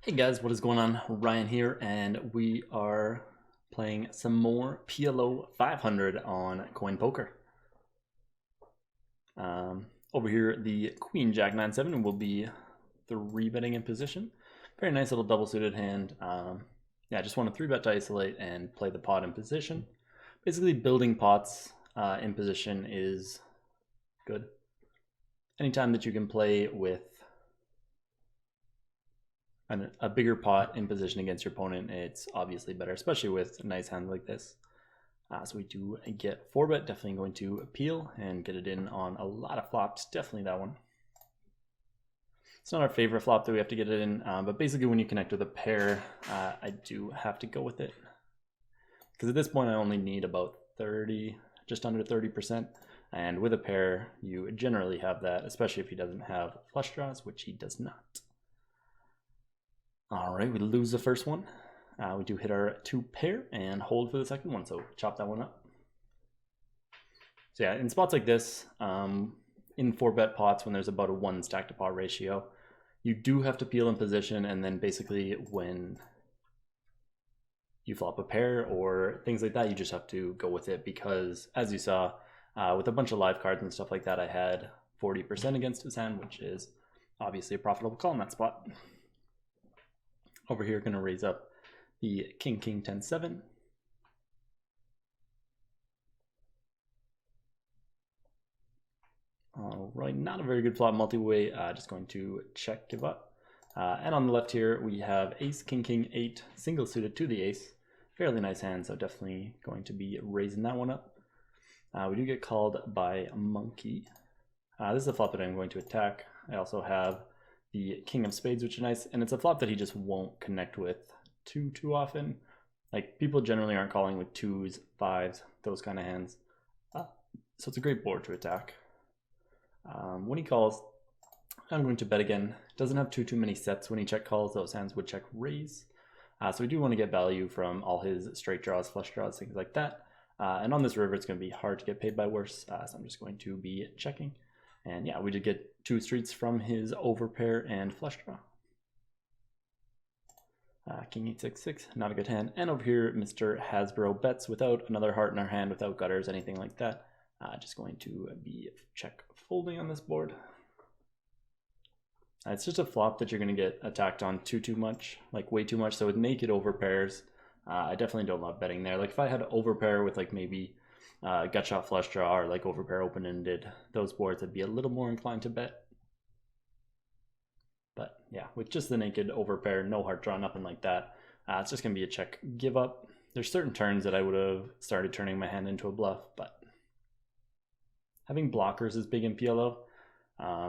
Hey guys, what is going on? Ryan here, and we are playing some more PLO 500 on CoinPoker. Over here, the Queen Jack 9-7 will be 3-betting in position. Very nice little double suited hand. Yeah, I just want a 3-bet to isolate and play the pot in position. Basically, building pots in position is good. Anytime that you can play with a bigger pot in position against your opponent, it's obviously better, especially with nice hands like this. So we do get 4-bet, definitely going to appeal and get it in on a lot of flops, definitely that one. It's not our favorite flop that we have to get it in, but basically when you connect with a pair, I do have to go with it. Because at this point I only need about 30, just under 30%, and with a pair you generally have that, especially if he doesn't have flush draws, which he does not. All right, we lose the first one. We do hit our 2 pair and hold for the second one, so chop that one up. So yeah, in spots like this, in 4-bet pots when there's about a 1 stack to pot ratio, you do have to peel in position, and then basically when you flop a pair or things like that, you just have to go with it, because as you saw, with a bunch of live cards and stuff like that, I had 40% against his hand, which is obviously a profitable call in that spot. Over here, going to raise up the King 10-7. All right, not a very good flop multi-way. Just going to check, give up. And on the left here, we have Ace King 8 single suited to the ace. Fairly nice hand, so definitely going to be raising that one up. We do get called by Monkey. This is a flop that I'm going to attack. I also have the King of Spades, which is nice, and it's a flop that he just won't connect with too often. Like, people generally aren't calling with 2s, 5s, those kind of hands. So it's a great board to attack. When he calls, I'm going to bet again. Doesn't have too many sets when he check calls. Those hands would check raise. So we do want to get value from all his straight draws, flush draws, things like that. And on this river, it's going to be hard to get paid by worse. So I'm just going to be checking. And yeah, we did get 2 streets from his overpair and flush draw. King 8-6-6, not a good hand. And over here, Mr. Hasbro bets without another heart in our hand, without gutters, anything like that. Just going to be check folding on this board. It's just a flop that you're going to get attacked on too much, like way too much. So with naked overpairs, I definitely don't love betting there. Like if I had overpair with like maybe gut shot flush draw or like overpair open-ended, those boards I'd be a little more inclined to bet. But yeah, with just the naked overpair, no heart draw, nothing like that, it's just going to be a check give up. There's certain turns that I would have started turning my hand into a bluff, but having blockers is big in PLO.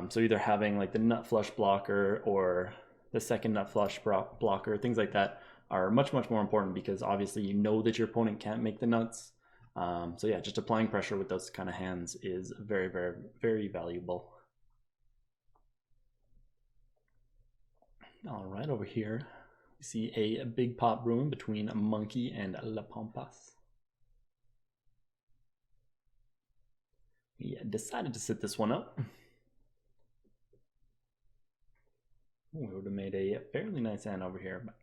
So either having like the nut flush blocker or the second nut flush blocker, things like that are much more important, because obviously you know that your opponent can't make the nuts. So yeah, just applying pressure with those kind of hands is very valuable. All right, over here we see a big pot brewing between Monkey and La Pampas. We decided to sit this one up. We would have made a fairly nice hand over here, but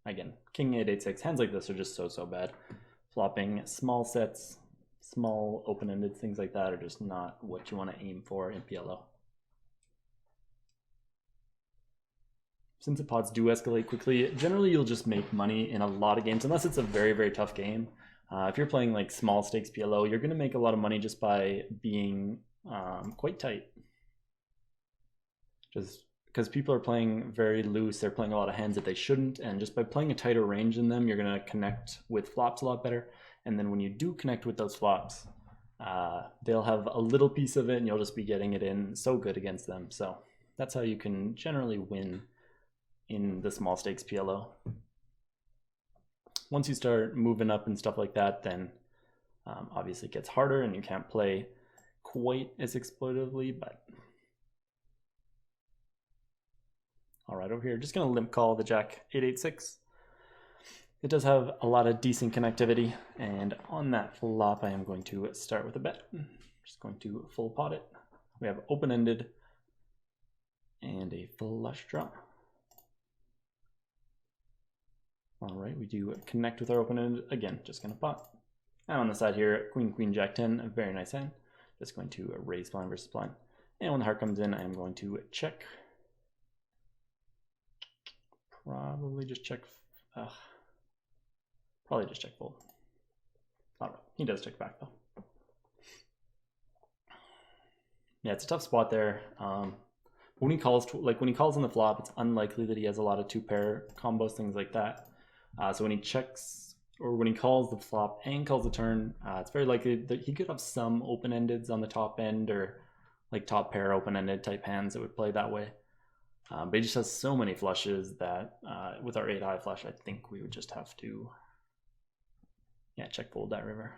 again, King 8-8-6, hands like this are just so bad. Flopping small sets, small open-ended, things like that are just not what you want to aim for in PLO. Since the pots do escalate quickly, generally you'll just make money in a lot of games, unless it's a very tough game. If you're playing like small stakes PLO, you're going to make a lot of money just by being quite tight. Just because people are playing very loose, they're playing a lot of hands that they shouldn't, and just by playing a tighter range in them, you're going to connect with flops a lot better. And then when you do connect with those flops, they'll have a little piece of it, and you'll just be getting it in so good against them. So that's how you can generally win in the small stakes PLO. Once you start moving up and stuff like that, then obviously it gets harder and you can't play quite as exploitively. But all right, over here, just going to limp call the Jack 8-8-6. It does have a lot of decent connectivity, and on that flop I am going to start with a bet. Just going to full pot it. We have open-ended and a flush draw. All right, we do connect with our open end again, just gonna pot. And on the side here, queen, queen, jack 10, a very nice hand. Just going to raise blind versus blind. And when the heart comes in, I'm going to check. Probably just check. Probably just check fold. All right, he does check back though. Yeah, it's a tough spot there. When he calls, when he calls on the flop, it's unlikely that he has a lot of two pair combos, things like that. So when he checks, or when he calls the flop and calls the turn, it's very likely that he could have some open-endeds on the top end, or like top pair open-ended type hands that would play that way. But he just has so many flushes that with our 8 high flush, I think we would just have to, yeah, check fold that river.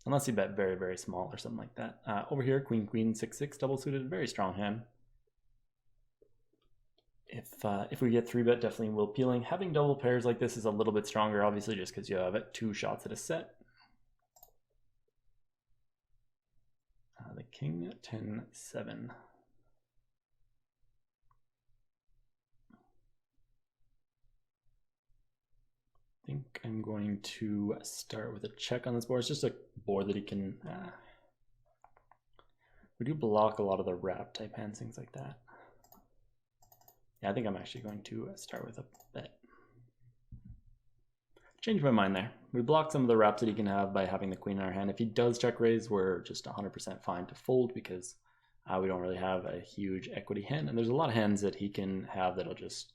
Unless he bet very, very small or something like that. Over here, queen, queen, 6-6, double suited, very strong hand. If we get 3-bet, definitely will peeling. Having double pairs like this is a little bit stronger, obviously, just because you have 2 shots at a set. The king, 10-7. I think I'm going to start with a check on this board. It's just a board that he can... we do block a lot of the wrap type hands, things like that. Yeah, I think I'm actually going to start with a bet. Change my mind there. We block some of the wraps that he can have by having the queen in our hand. If he does check raise, we're just 100% fine to fold because we don't really have a huge equity hand. And there's a lot of hands that he can have that'll just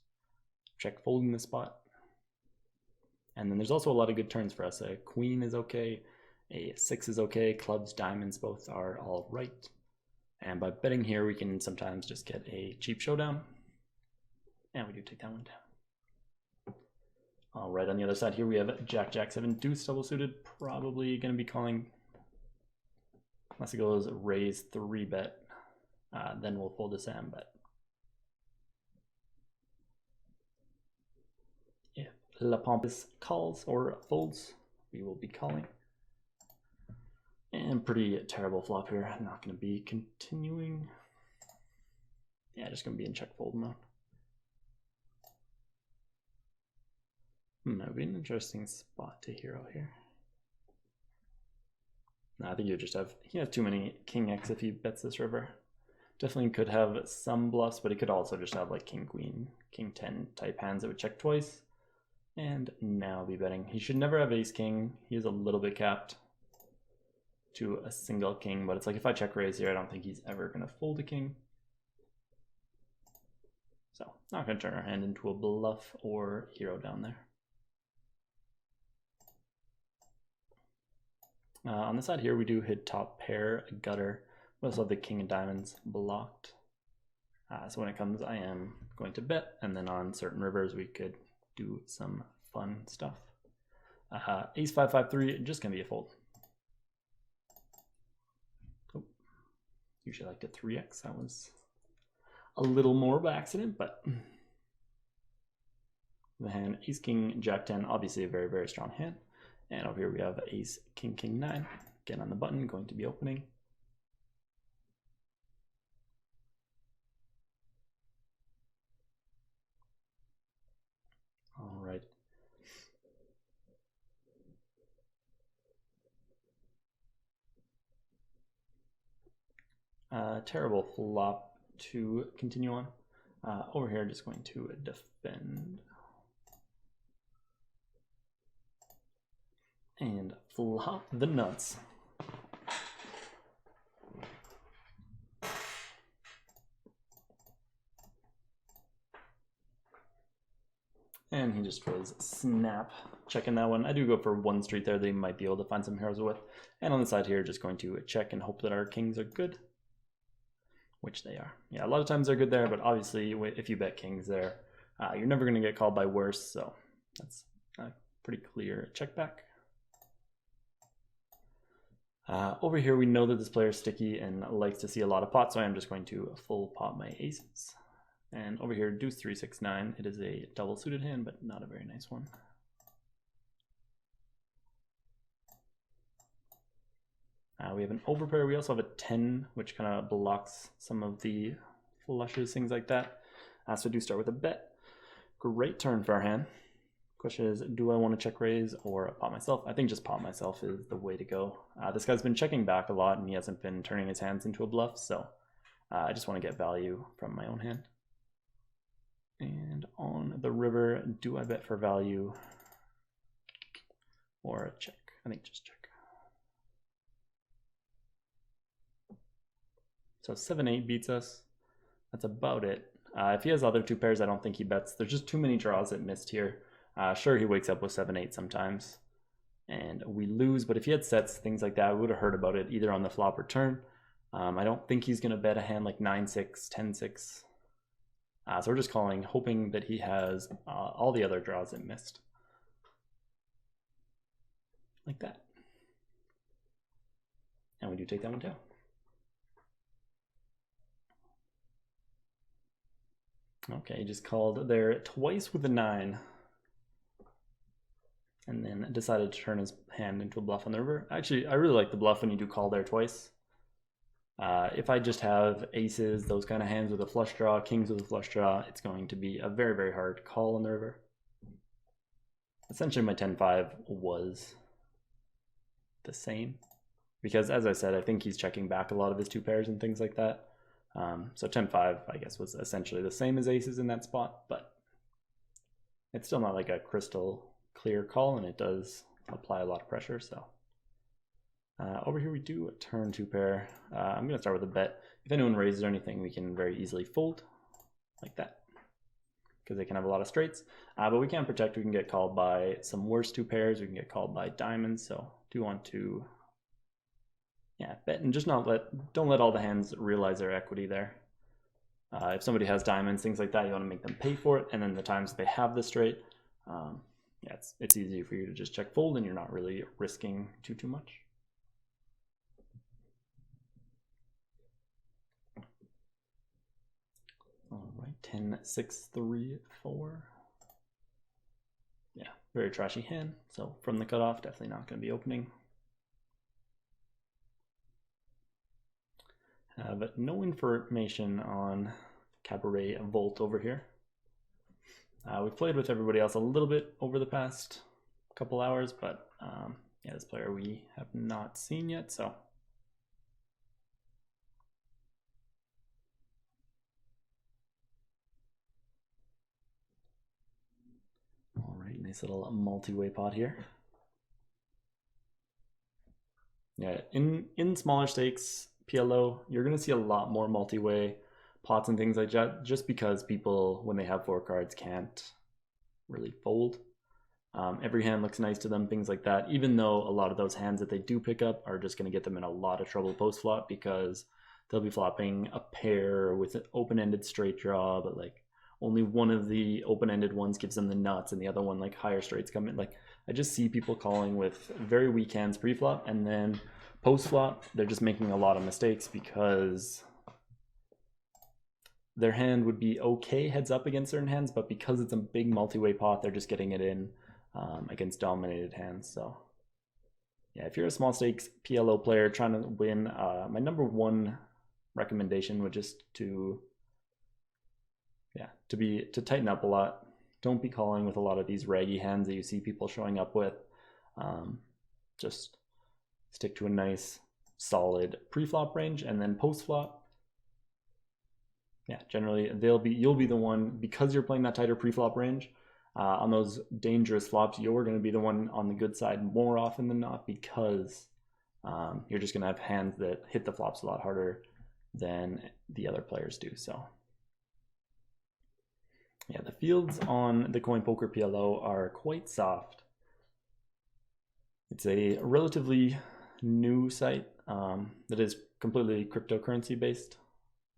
check fold in the spot. And then there's also a lot of good turns for us. A queen is okay, a 6 is okay, clubs, diamonds, both are all right. And by betting here, we can sometimes just get a cheap showdown. And we do take that one down. All right, on the other side here, we have jack, jack 7, deuce double suited. Probably going to be calling, unless it goes raise 3-bet, then we'll fold a Sam bet. La Pompous calls or folds, we will be calling. And pretty terrible flop here. I'm not going to be continuing. Yeah, just going to be in check fold mode. That would be an interesting spot to hero here. No, I think you just have, he has too many king X if he bets this river. Definitely could have some bluffs, but he could also just have like king queen, king 10 type hands that would check twice. And now be betting. He should never have ace king. He is a little bit capped to a single king, but it's like if I check raise here, I don't think he's ever going to fold a king. So not going to turn our hand into a bluff or hero down there. On the side here, we do hit top pair, gutter. We also have the king of diamonds blocked. So when it comes, I am going to bet, and then on certain rivers, we could do some fun stuff. Ace 5, 5, 3, just gonna be a fold. Oh, usually like to 3x. That was a little more by accident, but the hand ace king jack 10, obviously a very, very strong hand. And over here we have ace king king 9. Again on the button, going to be opening. All right. Terrible flop to continue on. Over here, just going to defend. And flop the nuts. And he just was snap. Checking that one. I do go for one street there that he might be able to find some heroes with. And on the side here, just going to check and hope that our kings are good. Which they are. Yeah, a lot of times they're good there, but obviously if you bet kings there, you're never going to get called by worse. So that's a pretty clear check back. Over here, we know that this player is sticky and likes to see a lot of pots, so I am just going to full pot my aces. And over here, deuce 3, 6, 9. It is a double suited hand, but not a very nice one. We have an overpair. We also have a 10, which kind of blocks some of the flushes, things like that. So do start with a bet. Great turn for our hand. Question is, do I want to check raise or pot myself? I think just pot myself is the way to go. This guy's been checking back a lot and he hasn't been turning his hands into a bluff, so I just want to get value from my own hand. And on the river, do I bet for value or check? I think just check. So 7-8 beats us. That's about it. If he has other two pairs, I don't think he bets. There's just too many draws that missed here. Sure, he wakes up with 7-8 sometimes, and we lose. But if he had sets, things like that, we would have heard about it either on the flop or turn. I don't think he's going to bet a hand like 9-6, 10-6. So we're just calling, hoping that he has all the other draws that missed. Like that. And we do take that one down. Okay, he just called there twice with a 9. And then decided to turn his hand into a bluff on the river. Actually, I really like the bluff when you do call there twice. If I just have aces, those kind of hands with a flush draw, kings with a flush draw, it's going to be a very, very hard call on the river. Essentially, my 10-5 was the same. Because, as I said, I think he's checking back a lot of his two pairs and things like that. So 10-5, I guess, was essentially the same as aces in that spot, but it's still not like a crystal clear call, and it does apply a lot of pressure. So over here we do a turn two pair. I'm going to start with a bet. If anyone raises or anything, we can very easily fold like that because they can have a lot of straights. But we can protect. We can get called by some worse two pairs. We can get called by diamonds. So do want to bet and just don't let all the hands realize their equity there. If somebody has diamonds, things like that, you want to make them pay for it. And then the times they have the straight, it's easy for you to just check fold and you're not really risking too much. All right, 10, 6, 3, 4. Yeah, very trashy hand. So from the cutoff, definitely not going to be opening. Have no information on Cabaret Volt over here. We've played with everybody else a little bit over the past couple hours, but this player we have not seen yet, so. All right, nice little multi-way pot here. Yeah, in smaller stakes, PLO, you're going to see a lot more multi-way pots and things like that, just because people, when they have 4 cards, can't really fold. Every hand looks nice to them, things like that, even though a lot of those hands that they do pick up are just going to get them in a lot of trouble post-flop because they'll be flopping a pair with an open-ended straight draw, but like only one of the open-ended ones gives them the nuts and the other one like higher straights come in. Like I just see people calling with very weak hands pre-flop, and then post-flop they're just making a lot of mistakes because their hand would be okay heads up against certain hands, but because it's a big multi-way pot, they're just getting it in against dominated hands. So yeah, if you're a small stakes PLO player trying to win, my number one recommendation would just to tighten up a lot. Don't be calling with a lot of these raggy hands that you see people showing up with. Just stick to a nice solid pre-flop range, and then post-flop, generally you'll be the one, because you're playing that tighter pre-flop range, on those dangerous flops, you're going to be the one on the good side more often than not, because you're just going to have hands that hit the flops a lot harder than the other players do. So yeah, the fields on the CoinPoker PLO are quite soft. It's a relatively new site that is completely cryptocurrency based.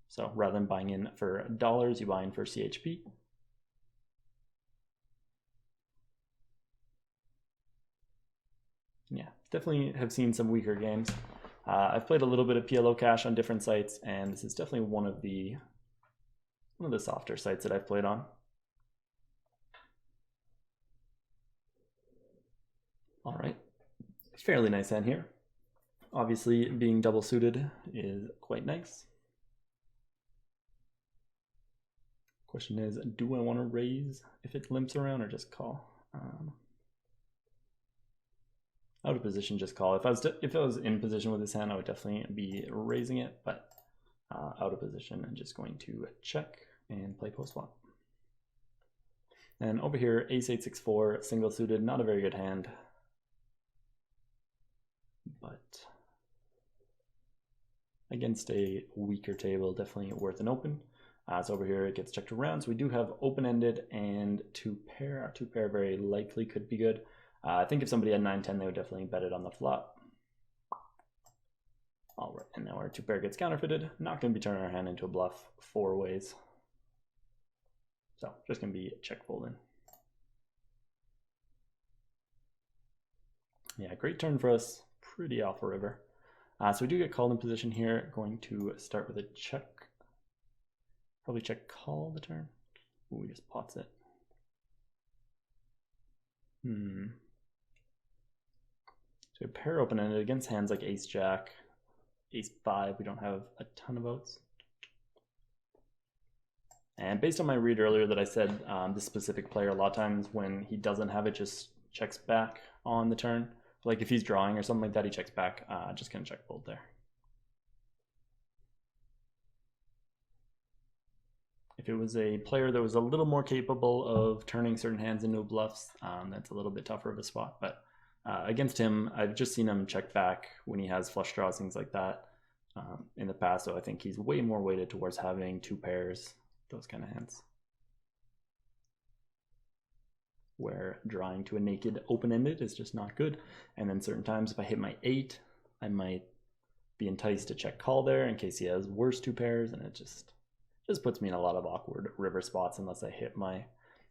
So rather than buying in for dollars, you buy in for CHP. Yeah, definitely have seen some weaker games. I've played a little bit of PLO Cash on different sites, and this is definitely one of the softer sites that I've played on. All right, fairly nice hand here. Obviously, being double suited is quite nice. Question is, do I want to raise if it limps around or just call? Out of position, just call. If I was in position with this hand, I would definitely be raising it, but out of position, I'm just going to check and play post flop. And over here, ace 8-6-4, single suited, not a very good hand, but against a weaker table, definitely worth an open. So over here, it gets checked around. So we do have open-ended and two pair. Our two pair very likely could be good. I think if somebody had 9-10, they would definitely bet it on the flop. All right, and now our two pair gets counterfeited. Not going to be turning our hand into a bluff 4 ways. So just going to be check folding. Yeah, great turn for us. Pretty off the river. So we do get called in position here. Going to start with a check. Probably check call the turn. Ooh, we just pots it. So a pair open-ended against hands like ace jack, ace 5. We don't have a ton of votes. And based on my read earlier that I said this specific player, a lot of times when he doesn't have it, just checks back on the turn. Like if he's drawing or something like that, he checks back. Just gonna check fold there. If it was a player that was a little more capable of turning certain hands into bluffs, that's a little bit tougher of a spot. But against him, I've just seen him check back when he has flush draws, things like that in the past. So I think he's way more weighted towards having two pairs, those kind of hands, where drawing to a naked open-ended is just not good. And then certain times if I hit my 8, I might be enticed to check call there in case he has worse two pairs, and it just puts me in a lot of awkward river spots unless I hit my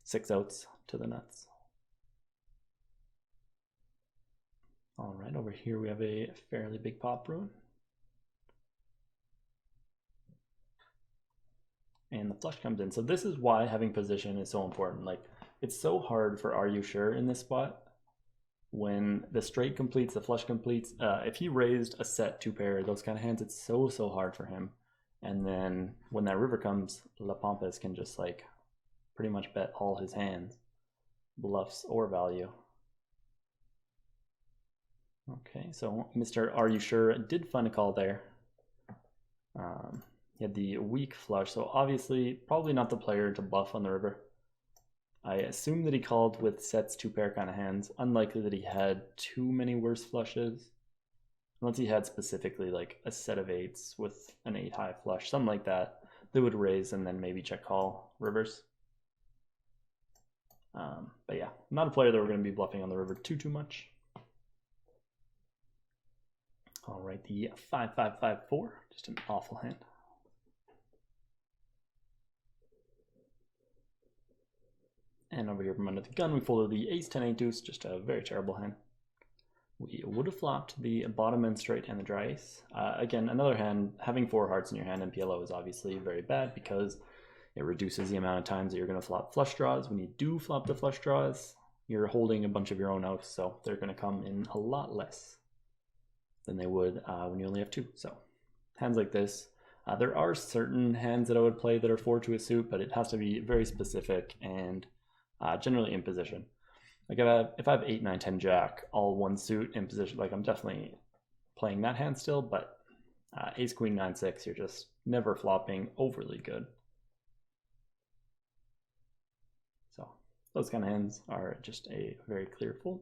6 outs to the nuts. All right, over here we have a fairly big pot brewing. And the flush comes in. So this is why having position is so important. Like, it's so hard for Are You Sure in this spot. When the straight completes, the flush completes. If he raised a set 2 pair, those kind of hands, it's so hard for him. And then when that river comes, La Pampas can just like pretty much bet all his hands, bluffs or value. Okay, so Mr. Are You Sure did find a call there. He had the weak flush, so obviously probably not the player to bluff on the river. I assume that he called with sets 2 pair kind of hands. Unlikely that he had too many worse flushes. Unless he had specifically like a set of 8s with an 8 high flush, something like that, they would raise and then maybe check call rivers. But yeah, not a player that we're going to be bluffing on the river too much. All right, the 5-5-5-4, just an awful hand. And over here from under the gun, we folded the ace 10-8 deuce, just a very terrible hand. We would have flopped the bottom end straight and the dry ace. Again, another hand, having 4 hearts in your hand in PLO is obviously very bad because it reduces the amount of times that you're going to flop flush draws. When you do flop the flush draws, you're holding a bunch of your own outs, so they're going to come in a lot less than they would when you only have 2. So hands like this, there are certain hands that I would play that are 4 to a suit, but it has to be very specific and generally in position. Like if I have 8, 9, 10 jack, all one suit in position, like I'm definitely playing that hand still, but ace, queen, 9, 6, you're just never flopping overly good. So those kind of hands are just a very clear fold.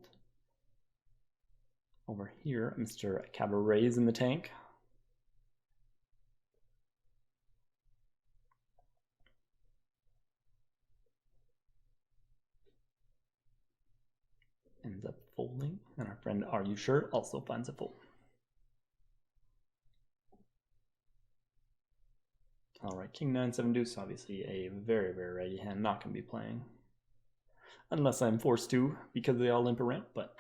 Over here, Mr. Cabaret's in the tank. Ends up folding, and our friend Are You Sure also finds a fold. All right, king 9, 7 deuce, obviously a very ready hand, not going to be playing unless I'm forced to because they all limp around, but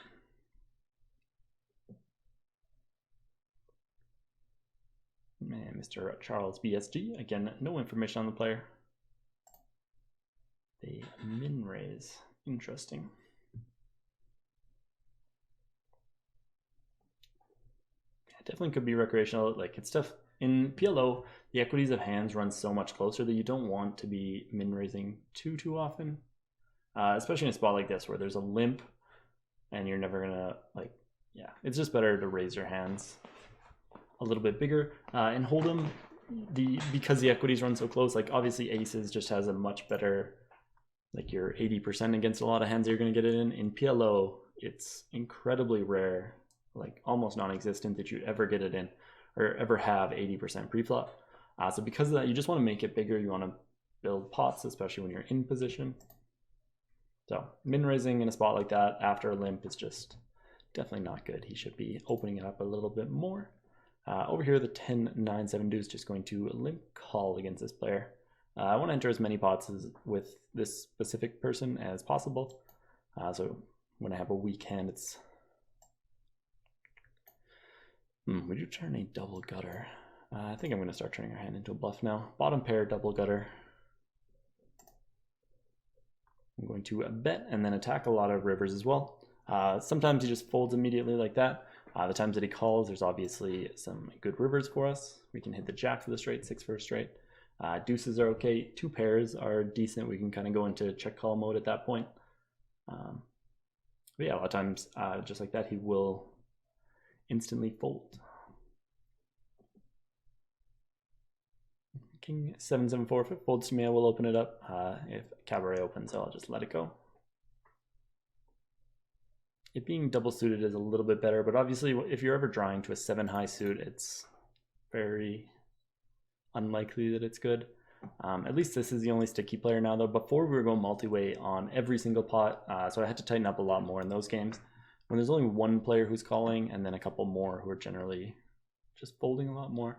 man, Mr. Charles BSG, again, no information on the player. They min raise, interesting. Definitely could be recreational. Like, it's tough in PLO. The equities of hands run so much closer that you don't want to be min raising too often. especially in a spot like this where there's a limp and you're never gonna like, yeah, it's just better to raise your hands a little bit bigger and hold them because the equities run so close. Like obviously aces just has a much better, like you're 80% against a lot of hands that you're gonna get it in. In PLO, it's incredibly rare, like almost non-existent that you'd ever get it in or ever have 80% pre-flop. So because of that, you just want to make it bigger. You want to build pots, especially when you're in position. So min raising in a spot like that after a limp is just definitely not good. He should be opening it up a little bit more. Over here, the 10-9-7 deuce just going to limp call against this player. I want to enter as many pots with this specific person as possible. So when I have a weak hand, it's... would you turn a double gutter? I think I'm going to start turning our hand into a bluff now. Bottom pair, double gutter. I'm going to bet and then attack a lot of rivers as well. Sometimes he just folds immediately like that. The times that he calls, there's obviously some good rivers for us. We can hit the jack for the straight, 6 for a straight. Deuces are okay. 2 pairs are decent. We can kind of go into check call mode at that point. But yeah, a lot of times, just like that, he will instantly fold. King 7-7-4, if it folds to me, I will open it up. If cabaret opens, I'll just let it go. It being double suited is a little bit better, but obviously if you're ever drawing to a 7 high suit, it's very unlikely that it's good. At least this is the only sticky player now though. Before we were going multi-way on every single pot, so I had to tighten up a lot more in those games. When there's only one player who's calling and then a couple more who are generally just folding a lot more,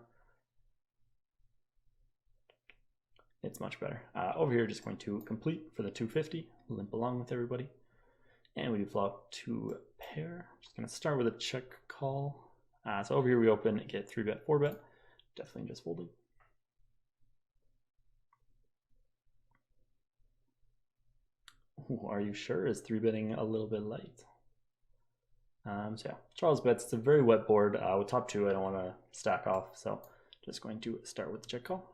it's much better. Over here, just going to complete for the 250, limp along with everybody. And we do flop 2 pair. Just gonna start with a check call. So over here we open, get 3-bet, 4-bet. Definitely just folding. Ooh, are you sure? Is 3-betting a little bit light? So yeah, Charles bets. It's a very wet board. With top 2, I don't want to stack off, so just going to start with the check call.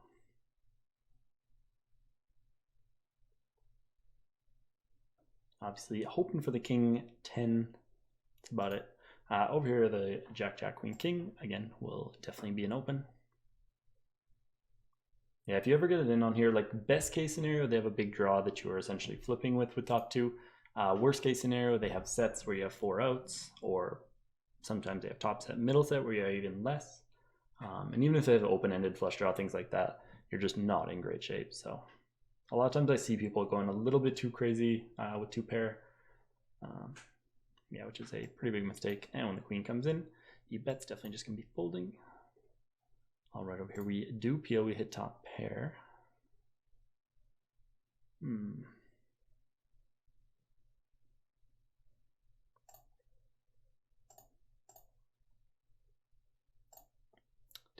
Obviously hoping for the king 10. That's about it. Over here, the jack, jack, queen, king, again, will definitely be an open. Yeah, if you ever get it in on here, like best case scenario, they have a big draw that you are essentially flipping with top 2. Worst case scenario, they have sets where you have 4 outs, or sometimes they have top set, middle set where you have even less. And even if they have open-ended flush draw, things like that, you're just not in great shape. So a lot of times I see people going a little bit too crazy with 2 pair. Yeah, which is a pretty big mistake. And when the queen comes in, you bet's definitely just gonna be folding. All right, over here we do PO, we hit top pair.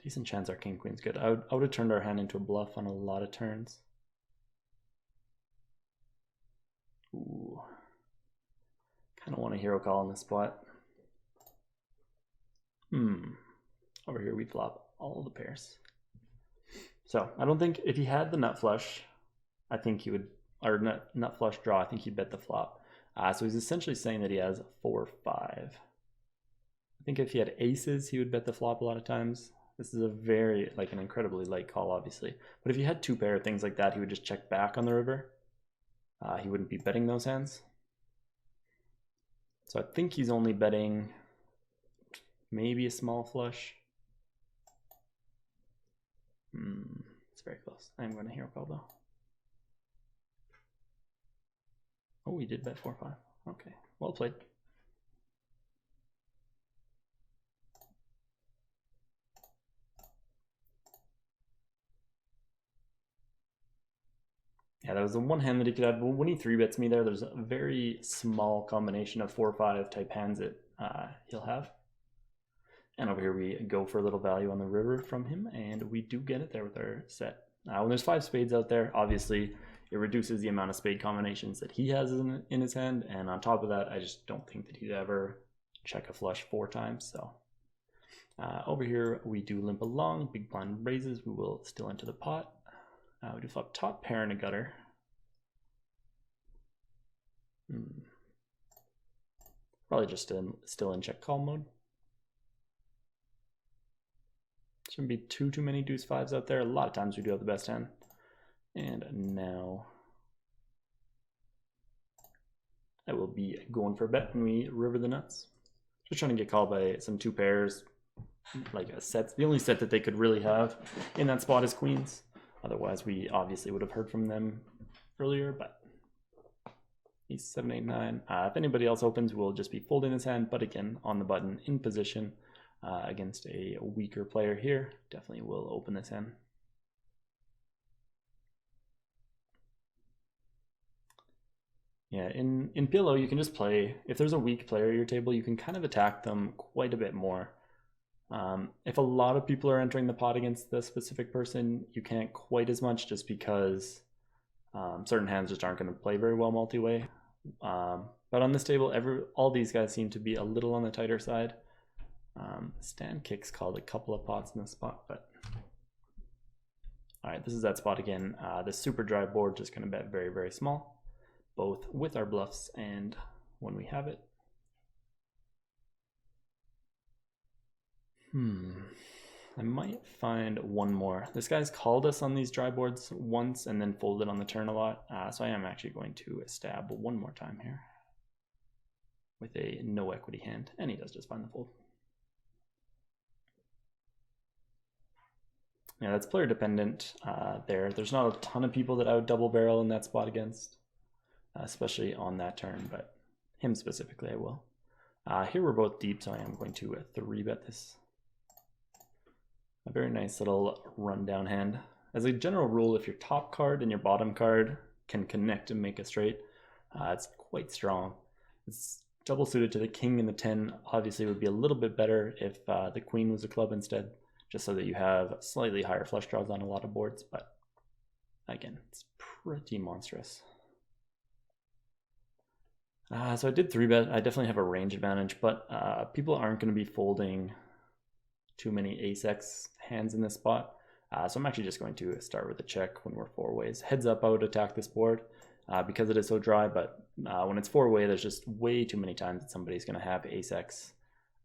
Decent chance our king queen's good. I would have turned our hand into a bluff on a lot of turns. Ooh. Kind of want a hero call in this spot. Over here we flop all the pairs. So I don't think if he had the nut flush, I think he would, or nut flush draw, I think he'd bet the flop. So he's essentially saying that he has 4-5. I think if he had aces, he would bet the flop a lot of times. This is a very, like an incredibly light call, obviously. But if he had 2 pair, things like that, he would just check back on the river. He wouldn't be betting those hands. So I think he's only betting maybe a small flush. It's very close. I'm going to hero call though. Oh, he did bet 4-5. Okay, well played. Yeah, that was the one hand that he could have. When he 3-bets me there's a very small combination of 4-5 type hands that he'll have. And over here we go for a little value on the river from him, and we do get it there with our set. When there's 5 spades out there, obviously it reduces the amount of spade combinations that he has in his hand, and on top of that, I just don't think that he'd ever check a flush 4 times. So over here we do limp along, big blind raises, we will still enter the pot. We do flop top pair and a gutter. Probably just still in check call mode. Shouldn't be too many deuce fives out there. A lot of times we do have the best hand. And now I will be going for a bet when we river the nuts. Just trying to get called by some two pairs, like a set. The only set that they could really have in that spot is queens. Otherwise, we obviously would have heard from them earlier, but Ace 7, 8, 9. If anybody else opens, we'll just be folding his hand, but again, on the button in position against a weaker player here. Definitely will open this hand. Yeah, in PLO, you can just play, if there's a weak player at your table, you can kind of attack them quite a bit more. If a lot of people are entering the pot against the specific person, you can't quite as much just because certain hands just aren't going to play very well multi-way. But on this table, all these guys seem to be a little on the tighter side. Stand kicks called a couple of pots in this spot, but all right, this is that spot again. The super dry board just going to bet very, very small, both with our bluffs and when we have it. I might find one more. This guy's called us on these dry boards once and then folded on the turn a lot. So I am actually going to stab one more time here with a no equity hand, and he does just find the fold. Yeah, that's player dependent there. There's not a ton of people that I would double barrel in that spot against, especially on that turn, but him specifically I will. Here we're both deep, so I am going to 3-bet this. A very nice little rundown hand. As a general rule, if your top card and your bottom card can connect and make a straight, it's quite strong. It's double suited to the king and the 10. Obviously, it would be a little bit better if the queen was a club instead, just so that you have slightly higher flush draws on a lot of boards. But again, it's pretty monstrous. So I did 3-bet. I definitely have a range advantage, but people aren't going to be folding too many ace-x hands in this spot. So I'm actually just going to start with a check when we're 4-ways. Heads up, I would attack this board because it is so dry, but when it's 4-way, there's just way too many times that somebody's going to have ace-x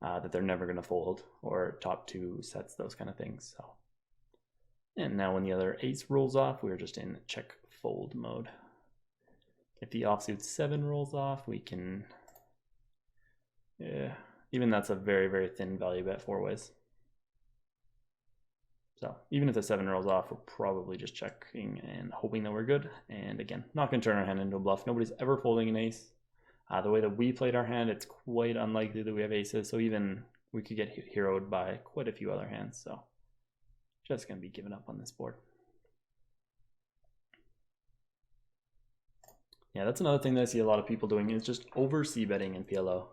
that they're never going to fold, or top 2 sets, those kind of things. So, and now when the other ace rolls off, we're just in check fold mode. If the offsuit 7 rolls off, we can, yeah, even that's a very, very thin value bet 4-ways. So even if the 7 rolls off, we're probably just checking and hoping that we're good. And again, not going to turn our hand into a bluff. Nobody's ever folding an ace. The way that we played our hand, it's quite unlikely that we have aces. So even we could get heroed by quite a few other hands. So just going to be giving up on this board. Yeah, that's another thing that I see a lot of people doing is just over c-betting in PLO.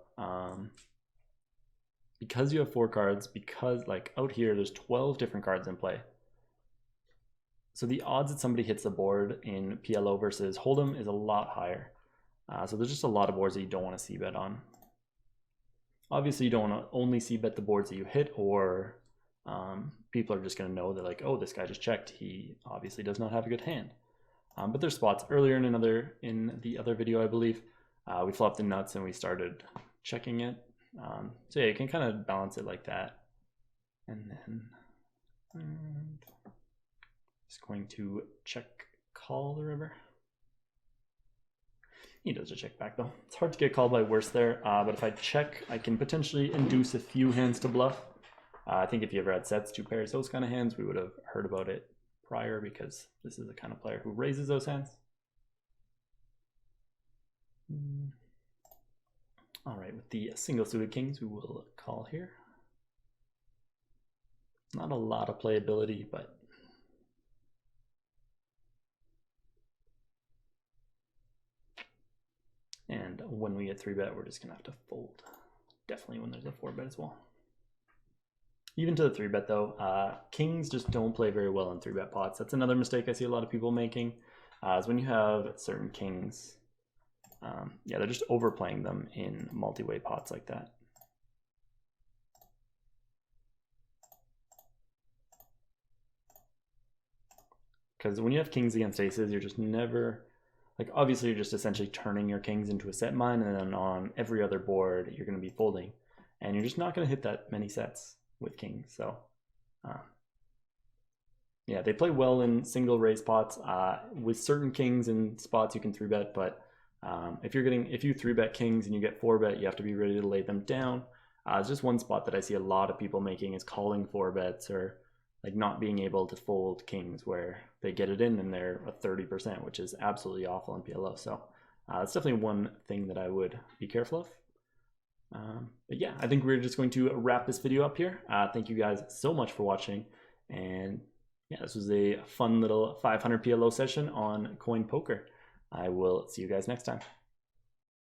Because you have 4 cards, because like out here, there's 12 different cards in play. So the odds that somebody hits the board in PLO versus Hold'em is a lot higher. So there's just a lot of boards that you don't want to c-bet on. Obviously, you don't want to only c-bet the boards that you hit, or people are just going to know that like, oh, this guy just checked. He obviously does not have a good hand. But there's spots earlier in the other video, I believe, we flopped the nuts and we started checking it. So yeah, you can kind of balance it like that. And then just going to check call the river. He does a check back though. It's hard to get called by worse there, but if I check, I can potentially induce a few hands to bluff. I think if you ever had sets, 2 pairs, those kind of hands, we would have heard about it prior, because this is the kind of player who raises those hands. All right, with the single suited kings, we will call here. Not a lot of playability, but and when we get 3-bet, we're just gonna have to fold. Definitely when there's a 4-bet as well. Even to the 3-bet though, kings just don't play very well in 3-bet pots. That's another mistake I see a lot of people making, is when you have certain kings, yeah, they're just overplaying them in multi-way pots like that. Because when you have kings against aces, you're just never like obviously you're just essentially turning your kings into a set mine, and then on every other board you're going to be folding, and you're just not going to hit that many sets with kings. So yeah, they play well in single raise pots. With certain kings in spots you can 3-bet, but if you 3-bet kings and you get 4-bet, you have to be ready to lay them down. It's just one spot that I see a lot of people making is calling 4-bets, or like not being able to fold kings where they get it in and they're a 30%, which is absolutely awful in PLO. So that's definitely one thing that I would be careful of. But yeah, I think we're just going to wrap this video up here. Thank you guys so much for watching, and yeah, this was a fun little 500 PLO session on CoinPoker. I will see you guys next time.